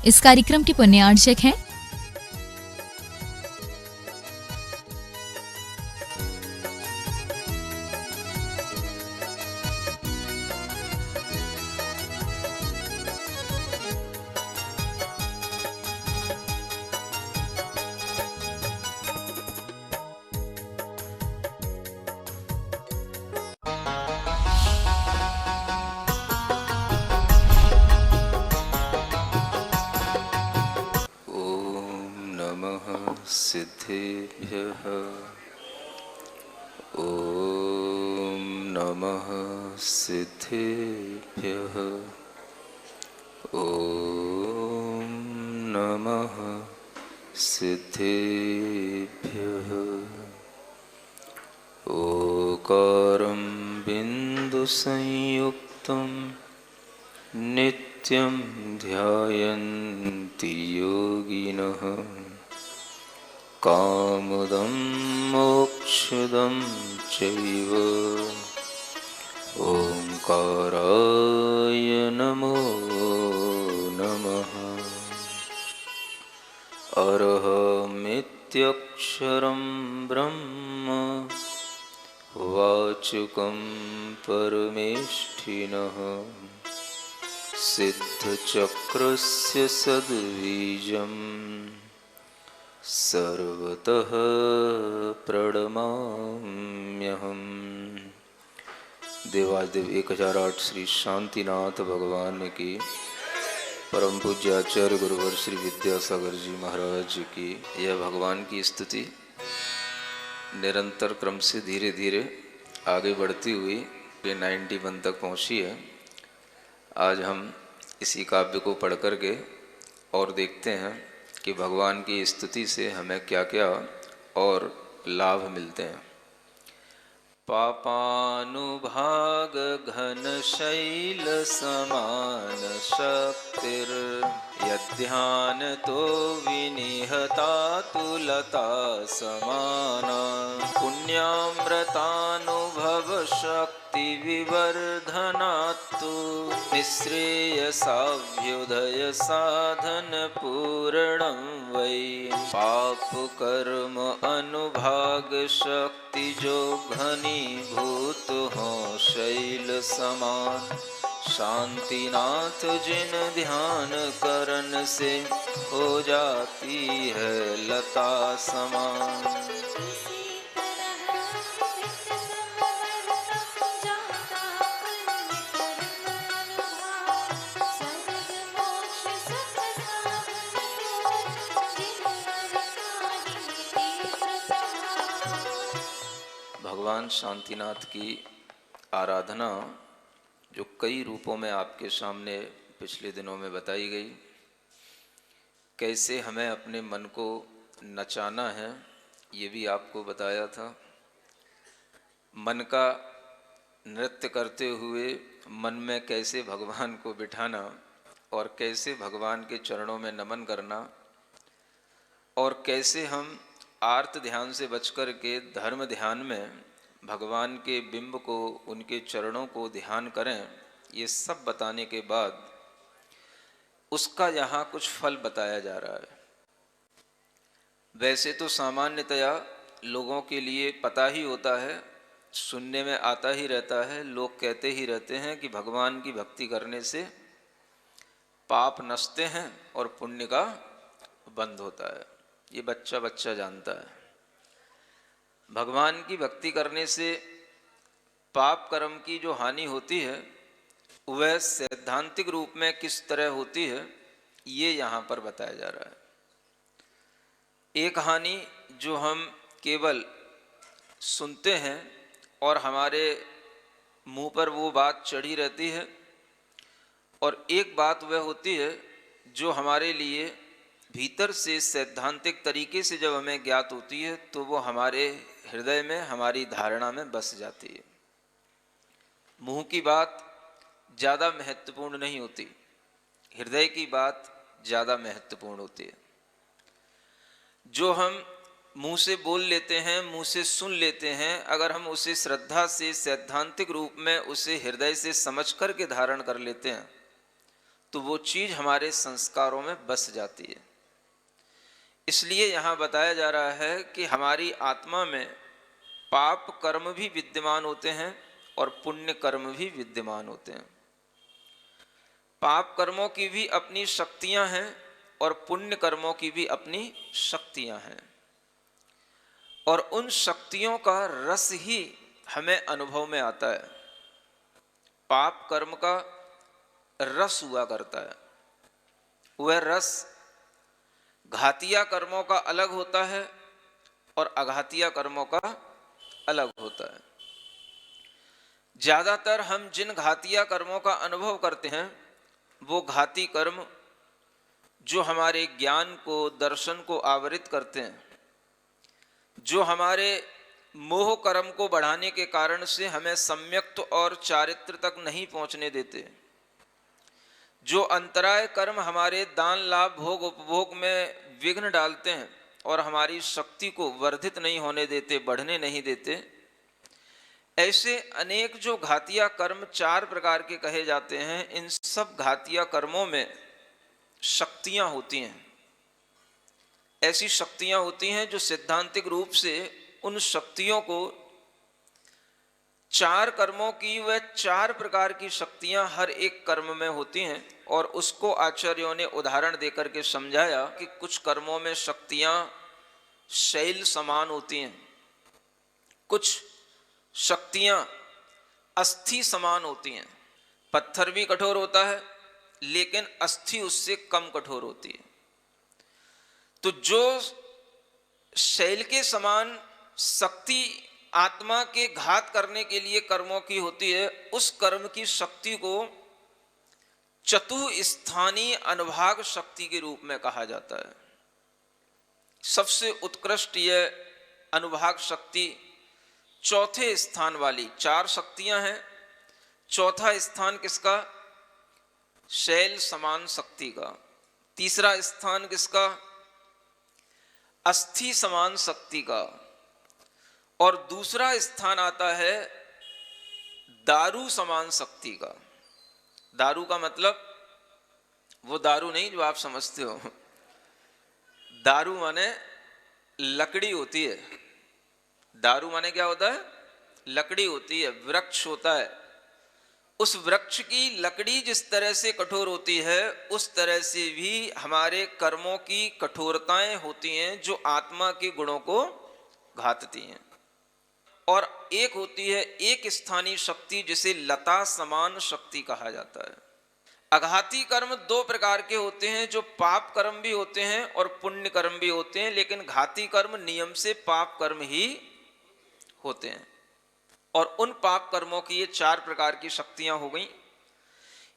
इस कार्यक्रम के पुण्यार्चक हैं सिद्धेभ्यः। ॐ नमः सिद्धेभ्यः। ॐ नमः सिद्धेभ्यः। ओकारं बिन्दुसंयुक्तं नित्यं ध्यायन्ति योगिनः। कामदं मोक्षदं चैव ओंकाराय नमो नमः। अरहमित्यक्षरं ब्रह्म वाचकं परमेष्ठिनः। सिद्धचक्रस्य सद्बीजम् सर्वतः प्रणमाम्यहम्। देवादिदेव 1008 श्री शांतिनाथ भगवान की, परम पूज्य आचार्य गुरुवर श्री विद्यासागर जी महाराज की यह भगवान की स्तुति निरंतर क्रम से धीरे धीरे आगे बढ़ती हुई ये 91 तक पहुँची है। आज हम इसी काव्य को पढ़ कर के और देखते हैं कि भगवान की स्तुति से हमें क्या क्या और लाभ मिलते हैं। पापानुभाग घन शैल समान शक्तिर यध्यान तो विनिहता तुलता समाना। पुण्यामृतानुभव शक्ति विवर्धनात्तु निःश्रेयसाभ्युदय साधन पूर्णं वै। पाप कर्म अनुभाग शक्ति जो घनीभूत हो शैल समान। शांतिनाथ जिन ध्यान करन से हो जाती है लता समान। भगवान शांतिनाथ की आराधना जो कई रूपों में आपके सामने पिछले दिनों में बताई गई, कैसे हमें अपने मन को नचाना है ये भी आपको बताया था। मन का नृत्य करते हुए मन में कैसे भगवान को बिठाना और कैसे भगवान के चरणों में नमन करना, और कैसे हम आर्त ध्यान से बचकर के धर्म ध्यान में भगवान के बिंब को, उनके चरणों को ध्यान करें। ये सब बताने के बाद उसका यहाँ कुछ फल बताया जा रहा है। वैसे तो सामान्यतया लोगों के लिए पता ही होता है, सुनने में आता ही रहता है, लोग कहते ही रहते हैं कि भगवान की भक्ति करने से पाप नशते हैं और पुण्य का बंध होता है। ये बच्चा बच्चा जानता है। भगवान की भक्ति करने से पाप कर्म की जो हानि होती है वह सैद्धांतिक रूप में किस तरह होती है ये यहाँ पर बताया जा रहा है। एक हानि जो हम केवल सुनते हैं और हमारे मुंह पर वो बात चढ़ी रहती है, और एक बात वह होती है जो हमारे लिए भीतर से सैद्धांतिक तरीके से जब हमें ज्ञात होती है तो वो हमारे हृदय में, हमारी धारणा में बस जाती है। मुंह की बात ज़्यादा महत्वपूर्ण नहीं होती, हृदय की बात ज़्यादा महत्वपूर्ण होती है। जो हम मुंह से बोल लेते हैं, मुंह से सुन लेते हैं, अगर हम उसे श्रद्धा से, सैद्धांतिक रूप में उसे हृदय से समझ कर के धारण कर लेते हैं तो वो चीज हमारे संस्कारों में बस जाती है। इसलिए यहाँ बताया जा रहा है कि हमारी आत्मा में पाप कर्म भी विद्यमान होते हैं और पुण्य कर्म भी विद्यमान होते हैं। पाप कर्मों की भी अपनी शक्तियां हैं और पुण्य कर्मों की भी अपनी शक्तियां हैं, और उन शक्तियों का रस ही हमें अनुभव में आता है। पाप कर्म का रस हुआ करता है, वह रस घातिया कर्मों का अलग होता है और अघातिया कर्मों का अलग होता है। ज्यादातर हम जिन घातिया कर्मों का अनुभव करते हैं वो घाती कर्म जो हमारे ज्ञान को, दर्शन को आवृत करते हैं, जो हमारे मोह कर्म को बढ़ाने के कारण से हमें सम्यक्त और चारित्र तक नहीं पहुंचने देते, जो अंतराय कर्म हमारे दान लाभ भोग उपभोग में विघ्न डालते हैं और हमारी शक्ति को वर्धित नहीं होने देते, बढ़ने नहीं देते, ऐसे अनेक जो घातिया कर्म 4 प्रकार के कहे जाते हैं, इन सब घातिया कर्मों में शक्तियां होती हैं। ऐसी शक्तियां होती हैं जो सैद्धांतिक रूप से उन शक्तियों को 4 कर्मों की, वह 4 प्रकार की शक्तियां हर एक कर्म में होती हैं, और उसको आचार्यों ने उदाहरण देकर के समझाया कि कुछ कर्मों में शक्तियां शैल समान होती हैं, कुछ शक्तियां अस्थि समान होती हैं। पत्थर भी कठोर होता है लेकिन अस्थि उससे कम कठोर होती है। तो जो शैल के समान शक्ति आत्मा के घात करने के लिए कर्मों की होती है, उस कर्म की शक्ति को चतुस्थानीय अनुभाग शक्ति के रूप में कहा जाता है। सबसे उत्कृष्ट यह अनुभाग शक्ति 4थे स्थान वाली, 4 शक्तियां हैं, 4था स्थान किसका? शैल समान शक्ति का। तीसरा स्थान किसका? अस्थि समान शक्ति का। और दूसरा स्थान आता है दारू समान शक्ति का। दारू का मतलब वो दारू नहीं जो आप समझते हो। दारू माने लकड़ी होती है। दारू माने क्या होता है? लकड़ी होती है, वृक्ष होता है। उस वृक्ष की लकड़ी जिस तरह से कठोर होती है, उस तरह से भी हमारे कर्मों की कठोरताएं होती हैं जो आत्मा के गुणों को घातती हैं। और एक होती है एक स्थानीय शक्ति जिसे लता समान शक्ति कहा जाता है। अघाती कर्म 2 प्रकार के होते हैं, जो पाप कर्म भी होते हैं और पुण्य कर्म भी होते हैं, लेकिन घाती कर्म नियम से पाप कर्म ही होते हैं। और उन पाप कर्मों की ये 4 प्रकार की शक्तियां हो गई।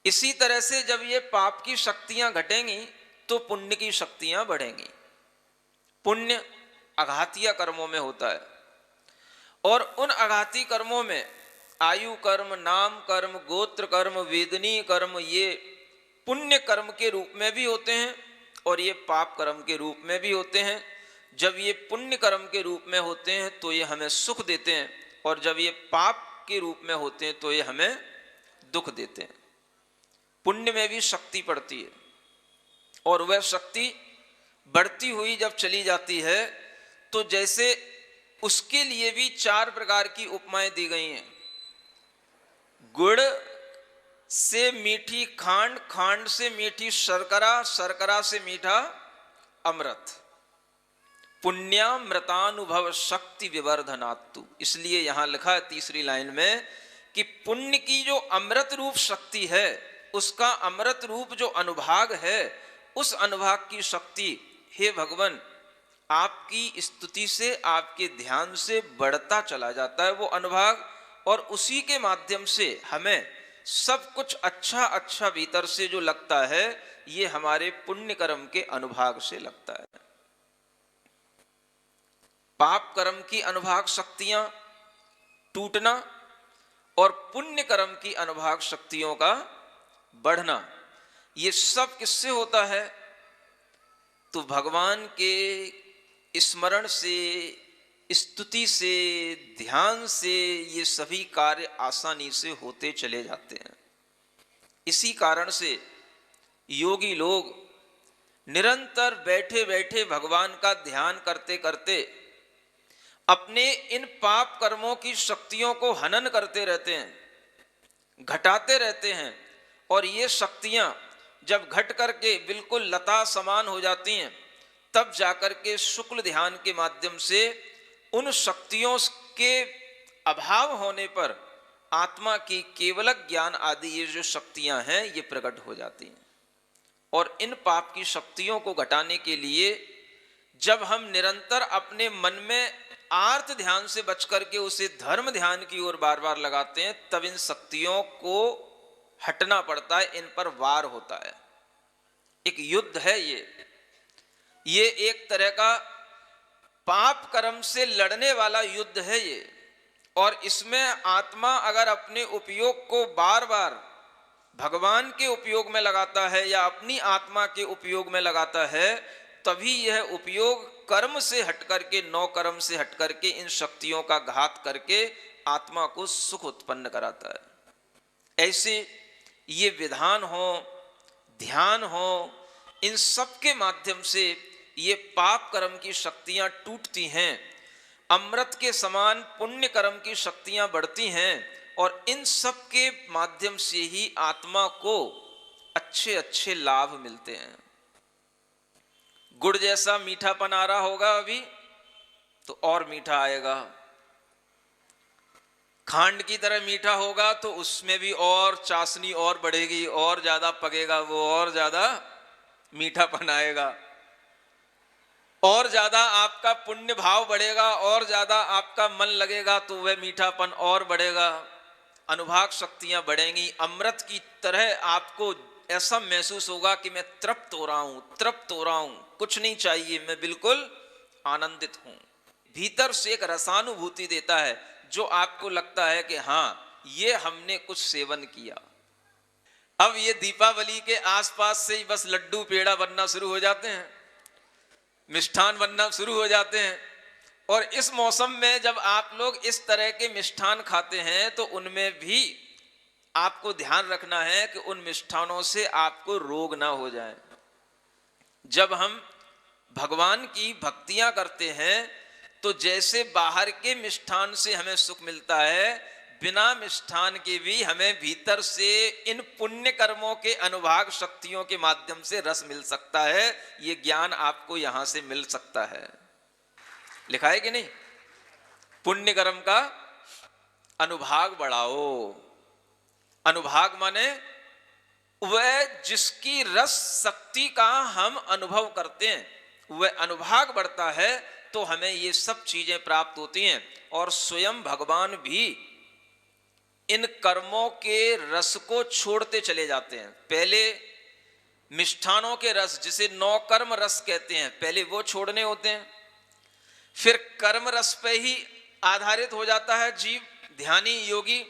इसी तरह से जब ये पाप की शक्तियां घटेंगी तो पुण्य की शक्तियां बढ़ेंगी। पुण्य अघातीय कर्मों में होता है, और उन अघाती कर्मों में आयु कर्म, नाम कर्म, गोत्र कर्म, वेदनीय कर्म, ये पुण्य कर्म के रूप में भी होते हैं और ये पाप कर्म के रूप में भी होते हैं। जब ये पुण्य कर्म के रूप में होते हैं तो ये हमें सुख देते हैं, और जब ये पाप के रूप में होते हैं तो ये हमें दुख देते हैं। पुण्य में भी शक्ति पड़ती है, और वह शक्ति बढ़ती हुई जब चली जाती है तो जैसे उसके लिए भी 4 प्रकार की उपमाएं दी गई हैं। गुड़ से मीठी खांड, खांड से मीठी शर्करा, शर्करा से मीठा अमृत। पुण्यामृतानुभव शक्ति विवर्धनात्तु। इसलिए यहां लिखा है तीसरी लाइन में कि पुण्य की जो अमृत रूप शक्ति है, उसका अमृत रूप जो अनुभाग है, उस अनुभाग की शक्ति हे भगवान आपकी स्तुति से, आपके ध्यान से बढ़ता चला जाता है वो अनुभाग, और उसी के माध्यम से हमें सब कुछ अच्छा अच्छा भीतर से जो लगता है ये हमारे पुण्य कर्म के अनुभाग से लगता है। पाप कर्म की अनुभाग शक्तियां टूटना और पुण्य कर्म की अनुभाग शक्तियों का बढ़ना, ये सब किससे होता है? तो भगवान के स्मरण से, स्तुति से, ध्यान से ये सभी कार्य आसानी से होते चले जाते हैं। इसी कारण से योगी लोग निरंतर बैठे बैठे भगवान का ध्यान करते करते अपने इन पाप कर्मों की शक्तियों को हनन करते रहते हैं, घटाते रहते हैं। और ये शक्तियां जब घट करके बिल्कुल लता समान हो जाती हैं, तब जाकर के शुक्ल ध्यान के माध्यम से उन शक्तियों के अभाव होने पर आत्मा की केवलक ज्ञान आदि ये जो शक्तियां हैं ये प्रकट हो जाती हैं। और इन पाप की शक्तियों को घटाने के लिए जब हम निरंतर अपने मन में आर्त ध्यान से बच करके उसे धर्म ध्यान की ओर बार बार लगाते हैं, तब इन शक्तियों को हटना पड़ता है, इन पर वार होता है। एक युद्ध है ये एक तरह का पाप कर्म से लड़ने वाला युद्ध है ये। और इसमें आत्मा अगर अपने उपयोग को बार बार भगवान के उपयोग में लगाता है या अपनी आत्मा के उपयोग में लगाता है, तभी यह उपयोग कर्म से हट करके, नौ कर्म से हट करके इन शक्तियों का घात करके आत्मा को सुख उत्पन्न कराता है। ऐसे ये विधान हो, ध्यान हो, इन सब के माध्यम से ये पाप कर्म की शक्तियां टूटती हैं, अमृत के समान पुण्य कर्म की शक्तियां बढ़ती हैं। और इन सब के माध्यम से ही आत्मा को अच्छे अच्छे लाभ मिलते हैं। गुड़ जैसा मीठापन आ रहा होगा अभी, तो और मीठा आएगा। खांड की तरह मीठा होगा तो उसमें भी और चाशनी और बढ़ेगी, और ज्यादा पकेगा वो, और ज्यादा मीठापन आएगा, और ज्यादा आपका पुण्य भाव बढ़ेगा, और ज्यादा आपका मन लगेगा तो वह मीठापन और बढ़ेगा, अनुभाग शक्तियां बढ़ेंगी। अमृत की तरह आपको ऐसा महसूस होगा कि मैं तृप्त हो रहा हूं, तृप्त हो रहा हूं, कुछ नहीं चाहिए, मैं बिल्कुल आनंदित हूं। भीतर से एक रसानुभूति देता है जो आपको लगता है कि हाँ, ये हमने कुछ सेवन किया। अब ये दीपावली के आसपास से ही बस लड्डू पेड़ा बनना शुरू हो जाते हैं, मिष्ठान बनना शुरू हो जाते हैं। और इस मौसम में जब आप लोग इस तरह के मिष्ठान खाते हैं तो उनमें भी आपको ध्यान रखना है कि उन मिष्ठानों से आपको रोग ना हो जाए। जब हम भगवान की भक्तियां करते हैं तो जैसे बाहर के मिष्ठान से हमें सुख मिलता है, बिना मिष्ठान के भी हमें भीतर से इन पुण्य कर्मों के अनुभाग शक्तियों के माध्यम से रस मिल सकता है। ये ज्ञान आपको यहां से मिल सकता है। लिखा है कि नहीं? पुण्य कर्म का अनुभाग बढ़ाओ। अनुभाग माने वह जिसकी रस शक्ति का हम अनुभव करते हैं, वह अनुभाग बढ़ता है तो हमें ये सब चीजें प्राप्त होती हैं। और स्वयं भगवान भी इन कर्मों के रस को छोड़ते चले जाते हैं। पहले मिष्ठानों के रस, जिसे नौ कर्म रस कहते हैं, पहले वो छोड़ने होते हैं। फिर कर्म रस पे ही आधारित हो जाता है जीव, ध्यानी योगी,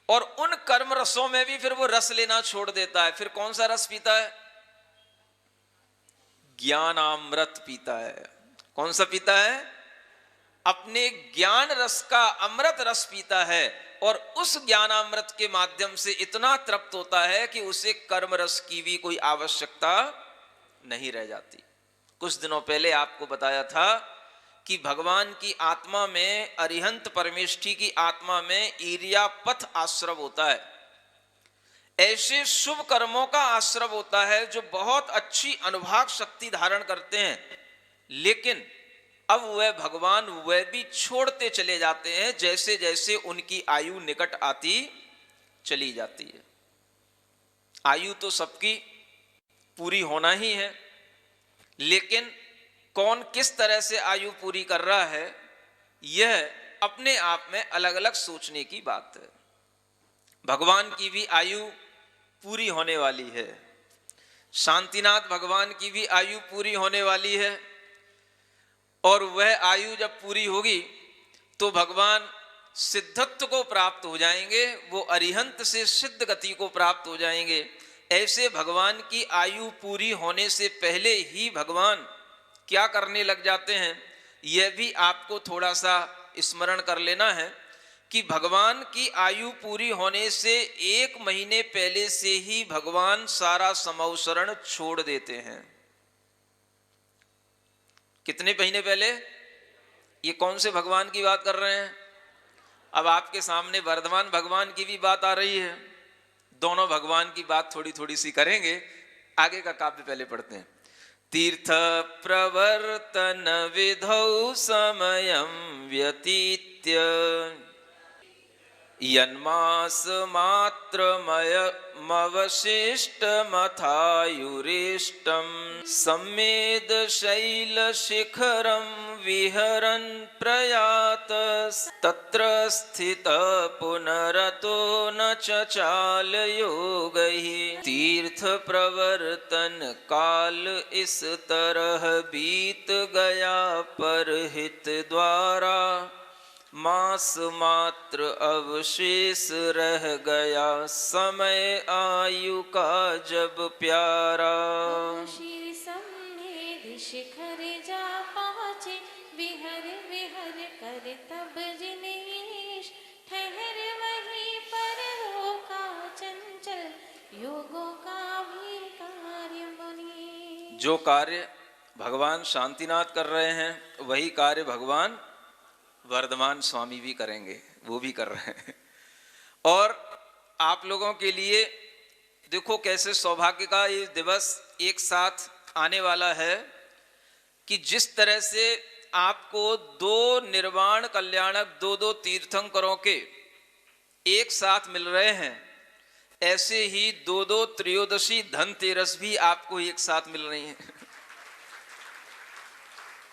और उन कर्म रसों में भी फिर वो रस लेना छोड़ देता है। फिर कौन सा रस पीता है? ज्ञानामृत पीता है। कौन सा पीता है? अपने ज्ञान रस का अमृत रस पीता है। और उस ज्ञानामृत के माध्यम से इतना तृप्त होता है कि उसे कर्म रस की भी कोई आवश्यकता नहीं रह जाती। कुछ दिनों पहले आपको बताया था कि भगवान की आत्मा में, अरिहंत परमेष्ठी की आत्मा में ईर्यापथ आश्रव होता है। ऐसे शुभ कर्मों का आश्रव होता है जो बहुत अच्छी अनुभाग शक्ति धारण करते हैं, लेकिन अब वह भगवान वह भी छोड़ते चले जाते हैं जैसे जैसे उनकी आयु निकट आती चली जाती है। आयु तो सबकी पूरी होना ही है, लेकिन कौन किस तरह से आयु पूरी कर रहा है, यह अपने आप में अलग अलग सोचने की बात है। भगवान की भी आयु पूरी होने वाली है, शांतिनाथ भगवान की भी आयु पूरी होने वाली है। और वह आयु जब पूरी होगी तो भगवान सिद्धत्व को प्राप्त हो जाएंगे, वो अरिहंत से सिद्ध गति को प्राप्त हो जाएंगे। ऐसे भगवान की आयु पूरी होने से पहले ही भगवान क्या करने लग जाते हैं, यह भी आपको थोड़ा सा स्मरण कर लेना है कि भगवान की आयु पूरी होने से 1 महीने पहले से ही भगवान सारा समवसरण छोड़ देते हैं। कितने महीने पहले? ये कौन से भगवान की बात कर रहे हैं? अब आपके सामने वर्धमान भगवान की भी बात आ रही है। दोनों भगवान की बात थोड़ी थोड़ी सी करेंगे। आगे का काव्य पहले पढ़ते हैं। तीर्थ प्रवर्तन विधौ समयं व्यतीत्य यन्मास मात्रमवशिष्टमथायुरिष्टं सम्मेद शैल शिखरं विहरन् प्रयात तत्र स्थित पुनरतो न चचाल योगैः तीर्थ प्रवर्तन काल इस तरह बीत गया परहित द्वारा मास मात्र अवशेष रह गया समय आयु का जब प्यारा। शिखर जा पहुँचे विहर विहर कर तब जिनेश ठहर वहीं पर रोका चंचल योगों का भी कार्य मुनि। जो कार्य भगवान शांतिनाथ कर रहे हैं वही कार्य भगवान वर्धमान स्वामी भी करेंगे, वो भी कर रहे हैं। और आप लोगों के लिए देखो कैसे सौभाग्य का ये दिवस एक साथ आने वाला है कि जिस तरह से आपको 2 निर्वाण कल्याणक 2 तीर्थंकरों के एक साथ मिल रहे हैं, ऐसे ही 2 त्रयोदशी धनतेरस भी आपको एक साथ मिल रही हैं।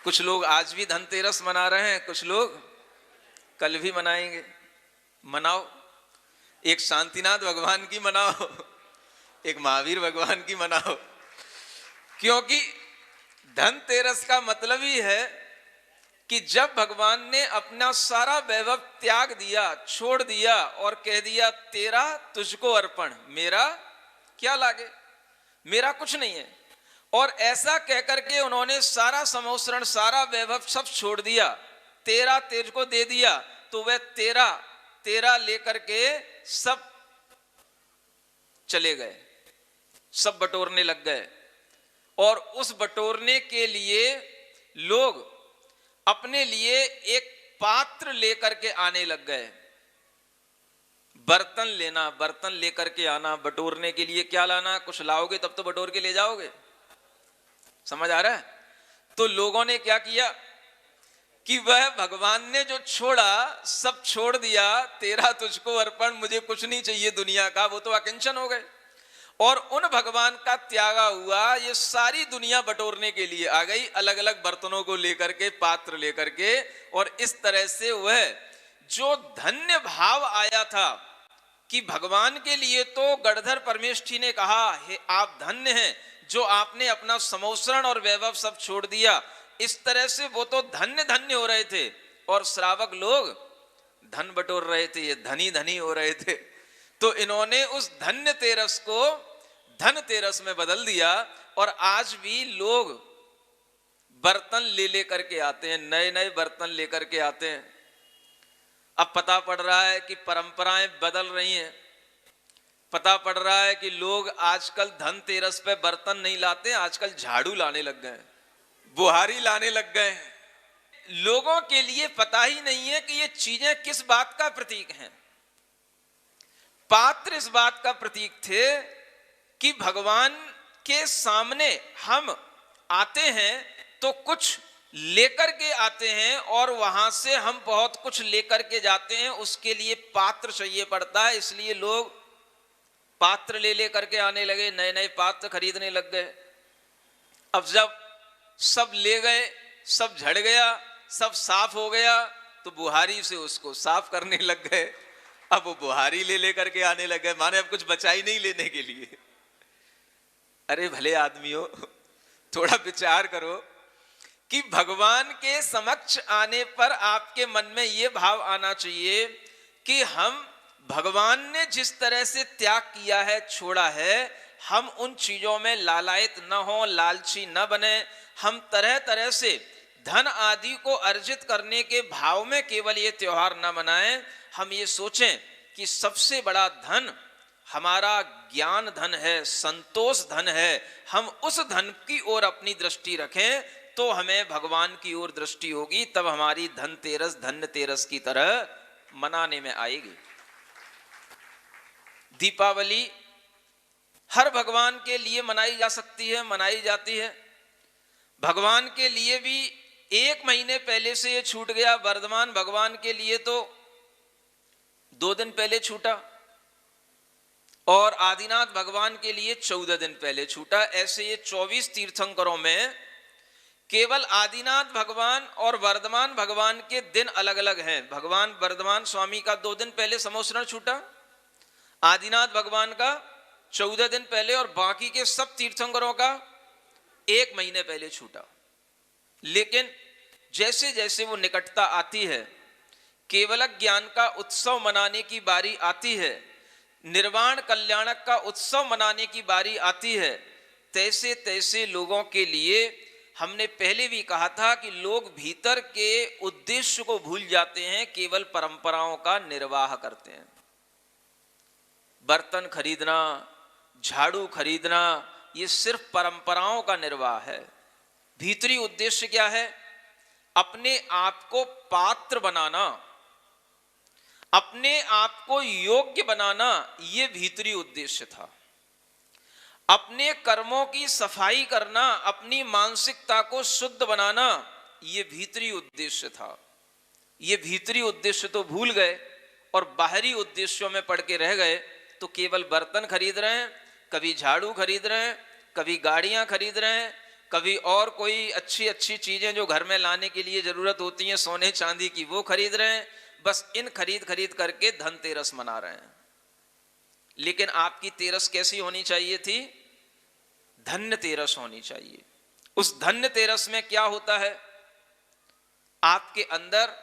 कुछ लोग आज भी धनतेरस मना रहे हैं, कुछ लोग कल भी मनाएंगे। मनाओ, एक शांतिनाथ भगवान की मनाओ, एक महावीर भगवान की मनाओ, क्योंकि धनतेरस का मतलब ही है कि जब भगवान ने अपना सारा वैभव त्याग दिया, छोड़ दिया और कह दिया तेरा तुझको अर्पण, मेरा क्या लागे, मेरा कुछ नहीं है। और ऐसा कहकर के उन्होंने सारा समवसरण, सारा वैभव सब छोड़ दिया, तेरा तेरे दे दिया, तो वह तेरा तेरा लेकर के सब चले गए, सब बटोरने लग गए। और उस बटोरने के लिए लोग अपने लिए एक पात्र लेकर के आने लग गए। बर्तन लेना, बर्तन लेकर के आना, बटोरने के लिए क्या लाना, कुछ लाओगे तब तो बटोर के ले जाओगे, समझ आ रहा है? तो लोगों ने क्या किया कि वह भगवान ने जो छोड़ा सब छोड़ दिया, तेरा तुझको अर्पण, मुझे कुछ नहीं चाहिए दुनिया का, वो तो अकिंचन हो गए। और उन भगवान का त्यागा हुआ ये सारी दुनिया बटोरने के लिए आ गई, अलग अलग बर्तनों को लेकर के, पात्र लेकर के। और इस तरह से वह जो धन्य भाव आया था कि भगवान के लिए तो गणधर परमेष्ठी ने कहा हे आप धन्य हैं जो आपने अपना समवसरण और वैभव सब छोड़ दिया। इस तरह से वो तो धन्य धन्य हो रहे थे और श्रावक लोग धन बटोर रहे थे, ये धनी धनी हो रहे थे। तो इन्होंने उस धन्य तेरस को धन तेरस में बदल दिया। और आज भी लोग बर्तन ले लेकर के आते हैं, नए नए बर्तन लेकर के आते हैं। अब पता पड़ रहा है कि परंपराएं बदल रही हैं, पता पड़ रहा है कि लोग आजकल धनतेरस पे बर्तन नहीं लाते, आजकल झाड़ू लाने लग गए, बुहारी लाने लग गए। लोगों के लिए पता ही नहीं है कि ये चीजें किस बात का प्रतीक हैं। पात्र इस बात का प्रतीक थे कि भगवान के सामने हम आते हैं तो कुछ लेकर के आते हैं और वहां से हम बहुत कुछ लेकर के जाते हैं, उसके लिए पात्र चाहिए पड़ता है। इसलिए लोग पात्र ले लेकर के आने लगे, नए नए पात्र खरीदने लग गए। अब जब सब ले गए, सब झड़ गया, सब साफ हो गया, तो बुहारी से उसको साफ करने लग गए। अब वो बुहारी ले लेकर के आने लग गए, माने अब कुछ बचा ही नहीं लेने के लिए। अरे भले आदमियों, थोड़ा विचार करो कि भगवान के समक्ष आने पर आपके मन में यह भाव आना चाहिए कि हम भगवान ने जिस तरह से त्याग किया है, छोड़ा है, हम उन चीजों में लालायित न हो, लालची न बने। हम तरह तरह से धन आदि को अर्जित करने के भाव में केवल ये त्योहार न मनाएं, हम ये सोचें कि सबसे बड़ा धन हमारा ज्ञान धन है, संतोष धन है, हम उस धन की ओर अपनी दृष्टि रखें तो हमें भगवान की ओर दृष्टि होगी, तब हमारी धनतेरस धन्यतेरस की तरह मनाने में आएगी। दीपावली हर भगवान के लिए मनाई जा सकती है, मनाई जाती है। भगवान के लिए भी 1 महीने पहले से ये छूट गया, वर्धमान भगवान के लिए तो 2 दिन पहले छूटा और आदिनाथ भगवान के लिए 14 दिन पहले छूटा। ऐसे ये 24 तीर्थंकरों में केवल आदिनाथ भगवान और वर्धमान भगवान के दिन अलग अलग हैं। भगवान वर्धमान स्वामी का 2 दिन पहले समोसरण छूटा, आदिनाथ भगवान का 14 दिन पहले और बाकी के सब तीर्थंकरों का 1 महीने पहले छूटा। लेकिन जैसे जैसे वो निकटता आती है, केवल ज्ञान का उत्सव मनाने की बारी आती है, निर्वाण कल्याणक का उत्सव मनाने की बारी आती है, तैसे तैसे लोगों के लिए हमने पहले भी कहा था कि लोग भीतर के उद्देश्य को भूल जाते हैं, केवल परंपराओं का निर्वाह करते हैं। बर्तन खरीदना, झाड़ू खरीदना, ये सिर्फ परंपराओं का निर्वाह है। भीतरी उद्देश्य क्या है? अपने आप को पात्र बनाना, अपने आप को योग्य बनाना, ये भीतरी उद्देश्य था। अपने कर्मों की सफाई करना, अपनी मानसिकता को शुद्ध बनाना, ये भीतरी उद्देश्य था। ये भीतरी उद्देश्य तो भूल गए और बाहरी उद्देश्यों में पड़ के रह गए। तो केवल बर्तन खरीद रहे हैं, कभी झाड़ू खरीद रहे हैं, कभी गाड़ियां खरीद रहे हैं, कभी और कोई अच्छी अच्छी चीजें जो घर में लाने के लिए जरूरत होती हैं सोने चांदी की, वो खरीद रहे हैं। बस इन खरीद खरीद करके धनतेरस मना रहे हैं। लेकिन आपकी तेरस कैसी होनी चाहिए थी? धन्यतेरस होनी चाहिए। उस धन्यतेरस में क्या होता है? आपके अंदर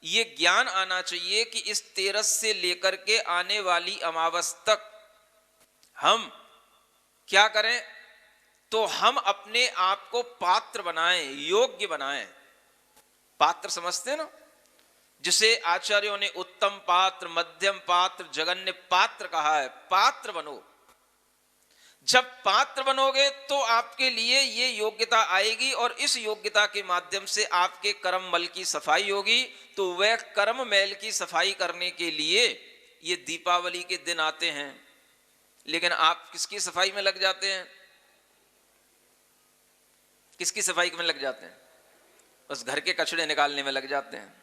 ये ज्ञान आना चाहिए कि इस तेरस से लेकर के आने वाली अमावस तक हम क्या करें? तो हम अपने आप को पात्र बनाएं, योग्य बनाएं। पात्र समझते हैं ना, जिसे आचार्यों ने उत्तम पात्र, मध्यम पात्र, जगन्य पात्र कहा है। पात्र बनो। जब पात्र बनोगे तो आपके लिए ये योग्यता आएगी और इस योग्यता के माध्यम से आपके कर्म मल की सफाई होगी। तो वह कर्म मैल की सफाई करने के लिए ये दीपावली के दिन आते हैं। लेकिन आप किसकी सफाई में लग जाते हैं? किसकी सफाई में लग जाते हैं? बस घर के कचड़े निकालने में लग जाते हैं।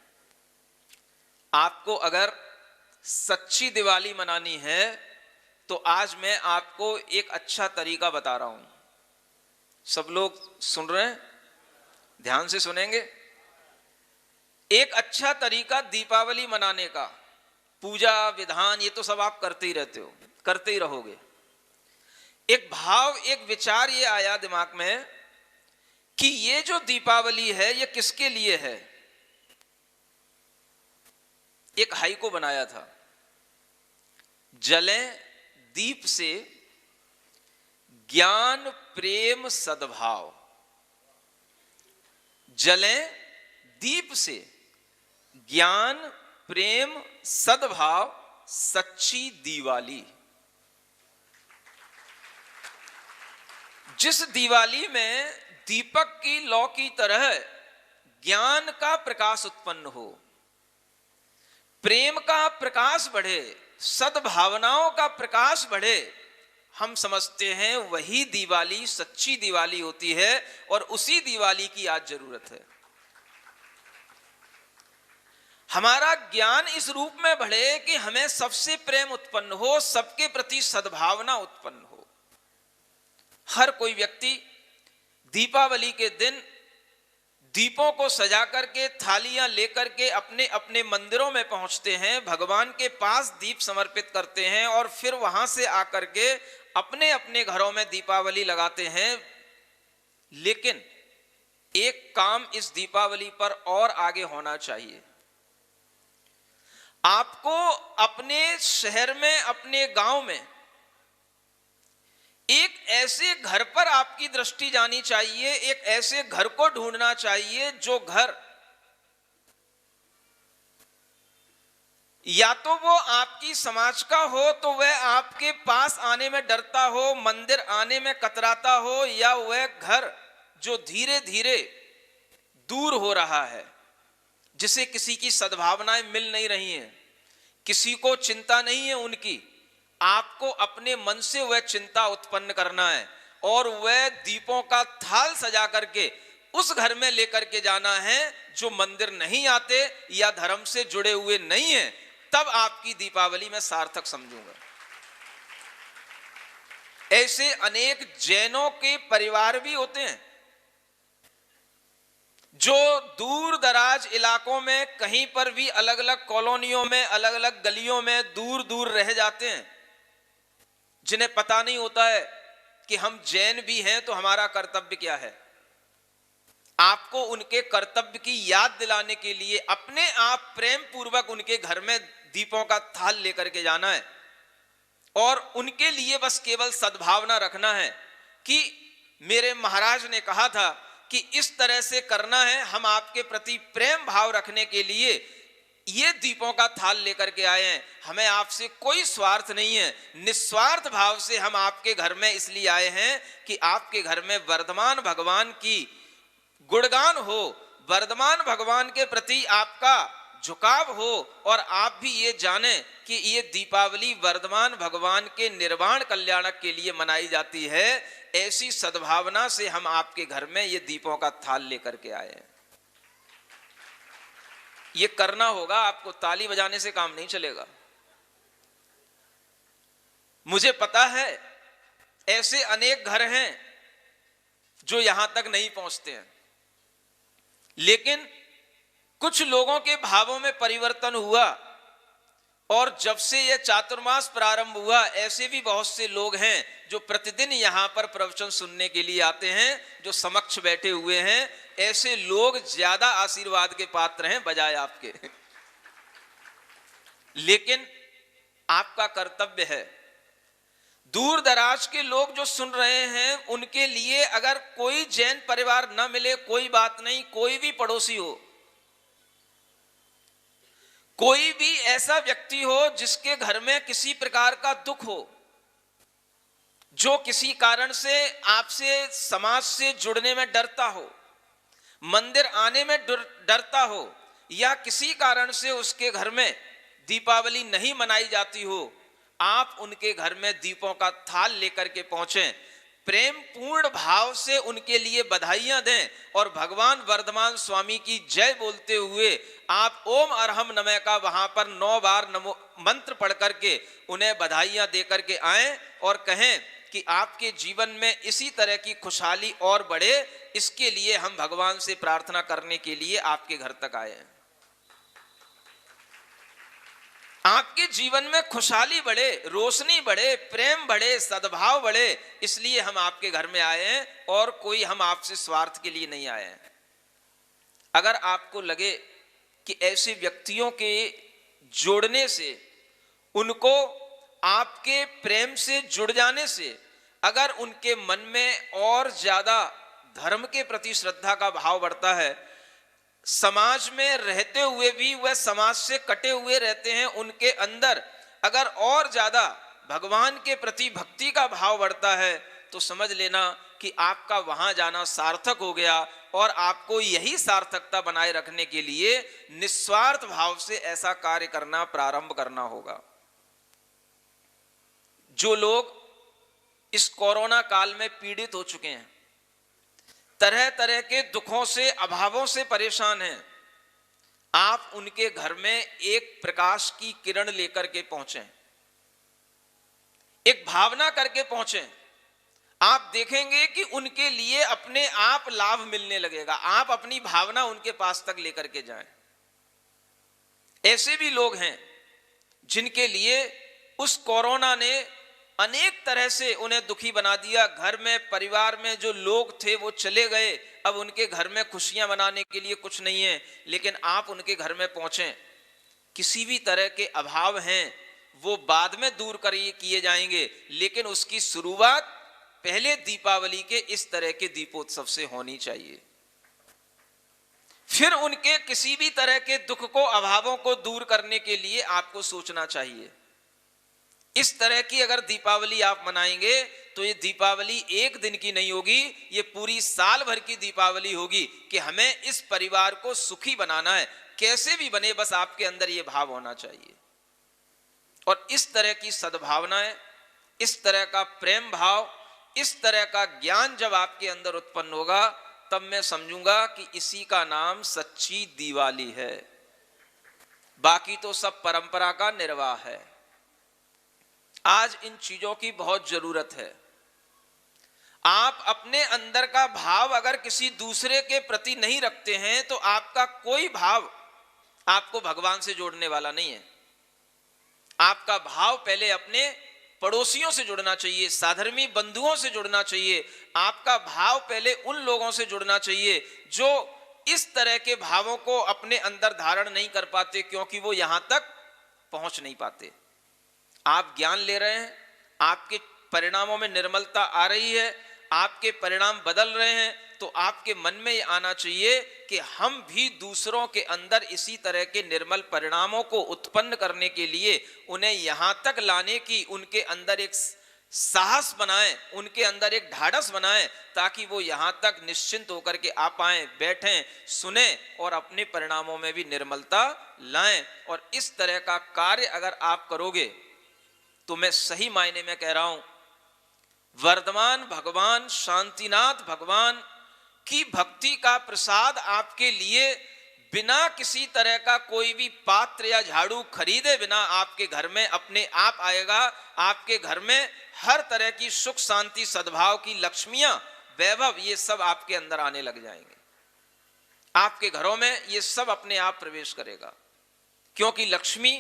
आपको अगर सच्ची दिवाली मनानी है तो आज मैं आपको एक अच्छा तरीका बता रहा हूं। सब लोग सुन रहे हैं? ध्यान से सुनेंगे। एक अच्छा तरीका दीपावली मनाने का, पूजा विधान ये तो सब आप करते ही रहते हो, करते ही रहोगे। एक भाव, एक विचार ये आया दिमाग में कि ये जो दीपावली है ये किसके लिए है? एक हाइको बनाया था, जलें दीप से ज्ञान प्रेम सद्भाव। जलें दीप से ज्ञान प्रेम सद्भाव, सच्ची दिवाली। जिस दिवाली में दीपक की लौ की तरह ज्ञान का प्रकाश उत्पन्न हो, प्रेम का प्रकाश बढ़े, सद्भावनाओं का प्रकाश बढ़े, हम समझते हैं वही दिवाली सच्ची दिवाली होती है और उसी दिवाली की आज जरूरत है। हमारा ज्ञान इस रूप में बढ़े कि हमें सबसे प्रेम उत्पन्न हो, सबके प्रति सद्भावना उत्पन्न हो। हर कोई व्यक्ति दीपावली के दिन दीपों को सजा करके, थालियां लेकर के अपने अपने मंदिरों में पहुंचते हैं, भगवान के पास दीप समर्पित करते हैं और फिर वहां से आकर के अपने अपने घरों में दीपावली लगाते हैं। लेकिन एक काम इस दीपावली पर और आगे होना चाहिए। आपको अपने शहर में, अपने गांव में एक ऐसे घर पर आपकी दृष्टि जानी चाहिए, एक ऐसे घर को ढूंढना चाहिए जो घर या तो वो आपकी समाज का हो तो वह आपके पास आने में डरता हो, मंदिर आने में कतराता हो, या वह घर जो धीरे धीरे दूर हो रहा है, जिसे किसी की सद्भावनाएं मिल नहीं रही हैं, किसी को चिंता नहीं है उनकी, आपको अपने मन से वह चिंता उत्पन्न करना है और वह दीपों का थाल सजा करके उस घर में लेकर के जाना है जो मंदिर नहीं आते या धर्म से जुड़े हुए नहीं है। तब आपकी दीपावली मैं सार्थक समझूंगा। ऐसे अनेक जैनों के परिवार भी होते हैं जो दूर दराज इलाकों में कहीं पर भी अलग अलग कॉलोनियों में, अलग अलग गलियों में दूर दूर रह जाते हैं, जिन्हें पता नहीं होता है कि हम जैन भी हैं तो हमारा कर्तव्य क्या है। आपको उनके कर्तव्य की याद दिलाने के लिए अपने आप प्रेम पूर्वक उनके घर में दीपों का थाल लेकर के जाना है और उनके लिए बस केवल सद्भावना रखना है कि मेरे महाराज ने कहा था कि इस तरह से करना है। हम आपके प्रति प्रेम भाव रखने के लिए ये दीपों का थाल लेकर के आए हैं, हमें आपसे कोई स्वार्थ नहीं है, निस्वार्थ भाव से हम आपके घर में इसलिए आए हैं कि आपके घर में वर्धमान भगवान की गुणगान हो, वर्धमान भगवान के प्रति आपका झुकाव हो और आप भी ये जाने कि ये दीपावली वर्धमान भगवान के निर्वाण कल्याणक के लिए मनाई जाती है। ऐसी सद्भावना से हम आपके घर में ये दीपों का थाल लेकर के आए हैं। ये करना होगा आपको, ताली बजाने से काम नहीं चलेगा। मुझे पता है ऐसे अनेक घर हैं जो यहां तक नहीं पहुंचते हैं, लेकिन कुछ लोगों के भावों में परिवर्तन हुआ और जब से यह चातुर्मास प्रारंभ हुआ ऐसे भी बहुत से लोग हैं जो प्रतिदिन यहां पर प्रवचन सुनने के लिए आते हैं, जो समक्ष बैठे हुए हैं। ऐसे लोग ज्यादा आशीर्वाद के पात्र हैं बजाय आपके। लेकिन आपका कर्तव्य है, दूर दराज के लोग जो सुन रहे हैं उनके लिए अगर कोई जैन परिवार न मिले कोई बात नहीं, कोई भी पड़ोसी हो, कोई भी ऐसा व्यक्ति हो जिसके घर में किसी प्रकार का दुख हो, जो किसी कारण से आपसे समाज से जुड़ने में डरता हो, मंदिर आने में डरता हो, या किसी कारण से उसके घर में दीपावली नहीं मनाई जाती हो, आप उनके घर में दीपों का थाल लेकर के पहुंचें, प्रेम पूर्ण भाव से उनके लिए बधाइयां दें और भगवान वर्धमान स्वामी की जय बोलते हुए आप ओम अरहम नमः का वहां पर 9 बार नमो मंत्र पढ़ करके उन्हें बधाइयां दे करके आएं और कहें कि आपके जीवन में इसी तरह की खुशहाली और बढ़े। इसके लिए हम भगवान से प्रार्थना करने के लिए आपके घर तक आए हैं। आपके जीवन में खुशहाली बढ़े, रोशनी बढ़े, प्रेम बढ़े, सद्भाव बढ़े, इसलिए हम आपके घर में आए हैं और कोई हम आपसे स्वार्थ के लिए नहीं आए हैं। अगर आपको लगे कि ऐसे व्यक्तियों के जोड़ने से, उनको आपके प्रेम से जुड़ जाने से अगर उनके मन में और ज्यादा धर्म के प्रति श्रद्धा का भाव बढ़ता है, समाज में रहते हुए भी वह समाज से कटे हुए रहते हैं, उनके अंदर अगर और ज्यादा भगवान के प्रति भक्ति का भाव बढ़ता है तो समझ लेना कि आपका वहां जाना सार्थक हो गया और आपको यही सार्थकता बनाए रखने के लिए निस्वार्थ भाव से ऐसा कार्य करना प्रारंभ करना होगा। जो लोग इस कोरोना काल में पीड़ित हो चुके हैं, तरह तरह के दुखों से, अभावों से परेशान हैं, आप उनके घर में एक प्रकाश की किरण लेकर के पहुंचे, एक भावना करके पहुंचे। आप देखेंगे कि उनके लिए अपने आप लाभ मिलने लगेगा। आप अपनी भावना उनके पास तक लेकर के जाएं। ऐसे भी लोग हैं जिनके लिए उस कोरोना ने अनेक तरह से उन्हें दुखी बना दिया। घर में, परिवार में जो लोग थे वो चले गए, अब उनके घर में खुशियां मनाने के लिए कुछ नहीं है, लेकिन आप उनके घर में पहुंचे। किसी भी तरह के अभाव हैं वो बाद में दूर किए जाएंगे, लेकिन उसकी शुरुआत पहले दीपावली के इस तरह के दीपोत्सव से होनी चाहिए। फिर उनके किसी भी तरह के दुख को, अभावों को दूर करने के लिए आपको सोचना चाहिए। इस तरह की अगर दीपावली आप मनाएंगे तो ये दीपावली एक दिन की नहीं होगी, ये पूरी साल भर की दीपावली होगी कि हमें इस परिवार को सुखी बनाना है, कैसे भी बने, बस आपके अंदर ये भाव होना चाहिए। और इस तरह की सद्भावनाएं, इस तरह का प्रेम भाव, इस तरह का ज्ञान जब आपके अंदर उत्पन्न होगा, तब मैं समझूंगा कि इसी का नाम सच्ची दिवाली है। बाकी तो सब परंपरा का निर्वाह है। आज इन चीजों की बहुत जरूरत है। आप अपने अंदर का भाव अगर किसी दूसरे के प्रति नहीं रखते हैं तो आपका कोई भाव आपको भगवान से जोड़ने वाला नहीं है। आपका भाव पहले अपने पड़ोसियों से जुड़ना चाहिए, साधर्मी बंधुओं से जुड़ना चाहिए। आपका भाव पहले उन लोगों से जुड़ना चाहिए जो इस तरह के भावों को अपने अंदर धारण नहीं कर पाते, क्योंकि वो यहां तक पहुंच नहीं पाते। आप ज्ञान ले रहे हैं, आपके परिणामों में निर्मलता आ रही है, आपके परिणाम बदल रहे हैं, तो आपके मन में ये आना चाहिए कि हम भी दूसरों के अंदर इसी तरह के निर्मल परिणामों को उत्पन्न करने के लिए उन्हें यहां तक लाने की, उनके अंदर एक साहस बनाएं, उनके अंदर एक ढाढ़स बनाएं, ताकि वो यहां तक निश्चिंत होकर के आ पाएं, बैठें, सुने और अपने परिणामों में भी निर्मलता लाएं। और इस तरह का कार्य अगर आप करोगे तो मैं सही मायने में कह रहा हूं, वर्धमान भगवान शांतिनाथ भगवान की भक्ति का प्रसाद आपके लिए बिना किसी तरह का कोई भी पात्र या झाड़ू खरीदे बिना आपके घर में अपने आप आएगा। आपके घर में हर तरह की सुख शांति सद्भाव की लक्ष्मियां, वैभव, ये सब आपके अंदर आने लग जाएंगे। आपके घरों में ये सब अपने आप प्रवेश करेगा, क्योंकि लक्ष्मी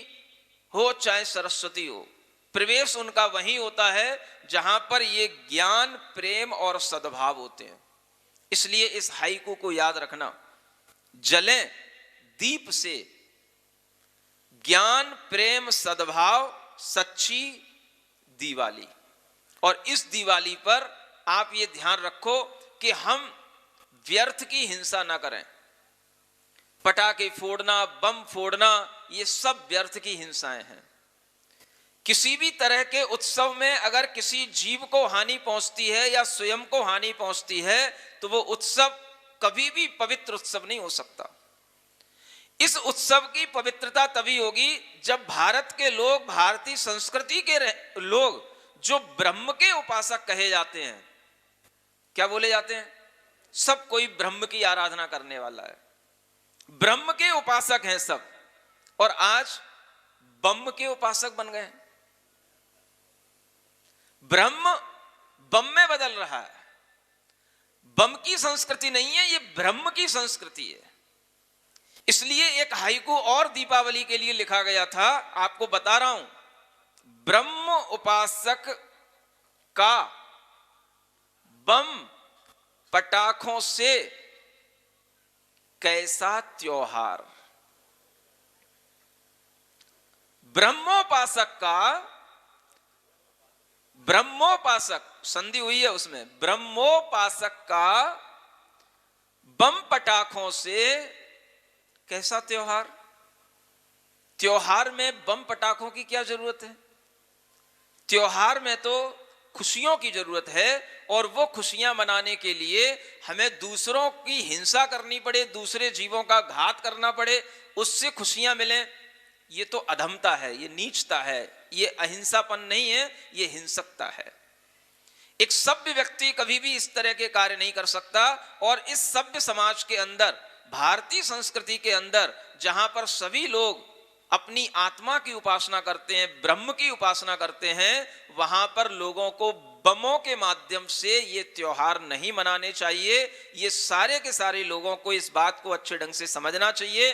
हो चाहे सरस्वती हो, प्रवेश उनका वहीं होता है जहां पर ये ज्ञान, प्रेम और सद्भाव होते हैं। इसलिए इस हाइकू को याद रखना, जलें दीप से ज्ञान, प्रेम, सद्भाव, सच्ची दिवाली। और इस दिवाली पर आप ये ध्यान रखो कि हम व्यर्थ की हिंसा ना करें। पटाखे फोड़ना, बम फोड़ना, ये सब व्यर्थ की हिंसाएं हैं। किसी भी तरह के उत्सव में अगर किसी जीव को हानि पहुंचती है या स्वयं को हानि पहुंचती है तो वो उत्सव कभी भी पवित्र उत्सव नहीं हो सकता। इस उत्सव की पवित्रता तभी होगी जब भारत के लोग, भारतीय संस्कृति के लोग जो ब्रह्म के उपासक कहे जाते हैं, क्या बोले जाते हैं? सब कोई ब्रह्म की आराधना करने वाला है, ब्रह्म के उपासक हैं सब, और आज बम के उपासक बन गए। ब्रह्म बम में बदल रहा है। बम की संस्कृति नहीं है, ये ब्रह्म की संस्कृति है। इसलिए एक हाइकू और दीपावली के लिए लिखा गया था, आपको बता रहा हूं। ब्रह्म उपासक का बम पटाखों से कैसा त्योहार। ब्रह्मोपासक का, ब्रह्मोपासक संधि हुई है उसमें, ब्रह्मोपासक का बम पटाखों से कैसा त्योहार। त्योहार में बम पटाखों की क्या जरूरत है? त्योहार में तो खुशियों की जरूरत है, और वो खुशियां मनाने के लिए हमें दूसरों की हिंसा करनी पड़े, दूसरे जीवों का घात करना पड़े, उससे खुशियां मिलें, ये तो अधमता है, ये नीचता है, ये अहिंसापन नहीं है, ये हिंसकता है। एक सभ्य व्यक्ति कभी भी इस तरह के कार्य नहीं कर सकता। और इस सभ्य समाज के अंदर, भारतीय संस्कृति के अंदर, जहां पर सभी लोग अपनी आत्मा की उपासना करते हैं, ब्रह्म की उपासना करते हैं, वहां पर लोगों को बमों के माध्यम से ये त्योहार नहीं मनाने चाहिए। ये सारे के सारे लोगों को इस बात को अच्छे ढंग से समझना चाहिए।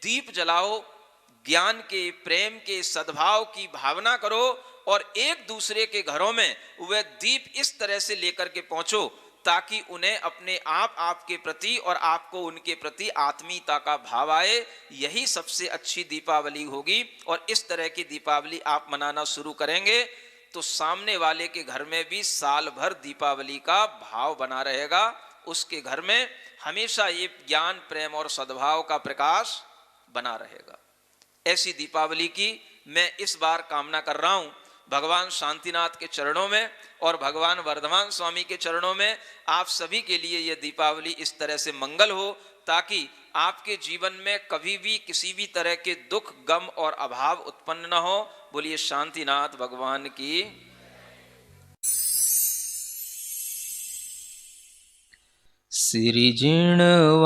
दीप जलाओ, ज्ञान के, प्रेम के, सद्भाव की भावना करो, और एक दूसरे के घरों में वह दीप इस तरह से लेकर के पहुंचो ताकि उन्हें अपने आप आपके प्रति और आपको उनके प्रति आत्मीयता का भाव आए। यही सबसे अच्छी दीपावली होगी। और इस तरह की दीपावली आप मनाना शुरू करेंगे तो सामने वाले के घर में भी साल भर दीपावली का भाव बना रहेगा। उसके घर में हमेशा ये ज्ञान, प्रेम और सद्भाव का प्रकाश बना रहेगा। ऐसी दीपावली की मैं इस बार कामना कर रहा हूं भगवान शांतिनाथ के चरणों में और भगवान वर्धमान स्वामी के चरणों में। आप सभी के लिए यह दीपावली इस तरह से मंगल हो ताकि आपके जीवन में कभी भी किसी भी तरह के दुख, गम और अभाव उत्पन्न न हो। बोलिए शांतिनाथ भगवान की। सिरिजिणवाणी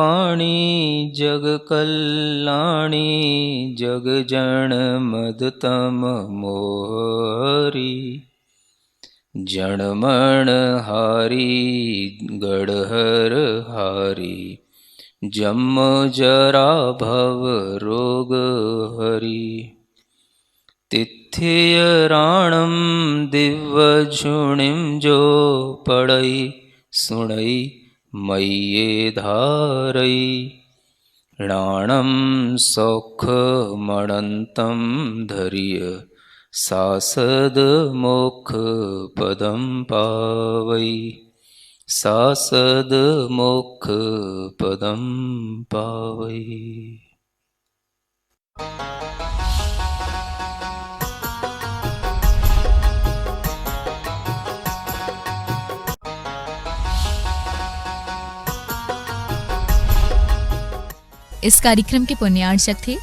जग कल्याणी जग जन मदतम मोहरी जनमण हारी गढ़हर हारी जम जरा भव रोग हरि तिथ्य राणम दिव्य झुणिम जो पड़ई सुणई मय्ये धारई राणम सौख मणंतम धर्य सासद मोक्ष पदम पावई सासद मोक्ष पदम पावई। इस कार्यक्रम के पुण्यार्चक थे